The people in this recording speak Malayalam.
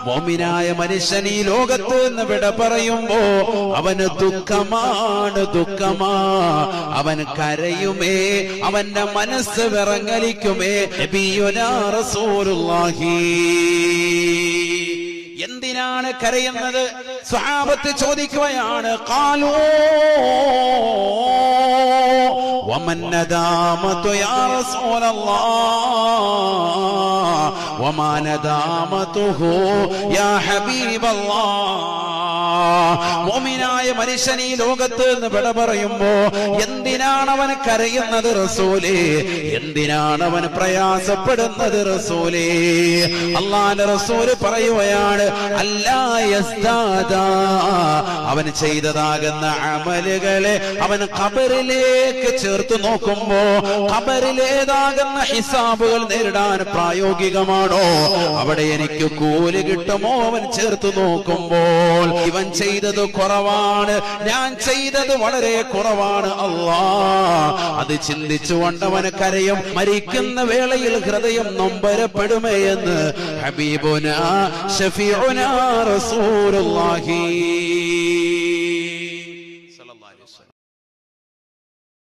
മോമിനായ മനുഷ്യൻ ഈ ലോകത്ത് നിന്ന് വിട പറയുമ്പോ അവന് ദുഃഖമാണ്, അവൻ കരയുമേ, അവന്റെ മനസ്സ് വിറങ്ങലിക്കുമേ. നബിയുനാ റസൂലുള്ളാഹി എന്തിനാണ് കരയുന്നത്? സ്വഹാബത്ത് ചോദിക്കുകയാണ്. ഖാലൂ വമൻ നദാമതു യാ റസൂലല്ലാഹ് വമാ നദാമതുഹു യാ ഹബീബല്ലാഹ്. മുഅ്മിനായ മനുഷ്യൻ ഈ ലോകത്ത് നിന്ന് വിട പറയുമ്പോ എന്തിനാണ് അവൻ കരയുന്നത് റസൂലേ? എന്തിനാണ് അവൻ പ്രയാസപ്പെടുന്നത് റസൂലേ? അല്ലാഹുവിന്റെ റസൂൽ പറയുകയാണ്, അല്ലാ യസ്താദ, അവൻ ചെയ്തതാകുന്ന അമലുകളെ അവൻ ഖബറിലേക്ക് ചേർത്ത് നോക്കുമ്പോ ഖബറിലേതാകുന്ന ഹിസാബുകൾ നേരിടാൻ പ്രായോഗികമാണോ? അവിടെ എനിക്ക് കൂലി കിട്ടുമോ? അവൻ ചേർത്ത് നോക്കുമ്പോൾ ഇവൻ ചെയ്തത് കുറവാണ്, ഞാൻ ചെയ്തത് വളരെ കുറവാണ്. അല്ലാഹ് അത് ചിന്തിച്ചുകൊണ്ടവൻ കരയും. മരിക്കുന്ന വേളയിൽ ഹൃദയം നൊമ്പരപ്പെടുമേ എന്ന് ഹബീബുനാ ഷഫീഉനാ റസൂലുള്ളാഹി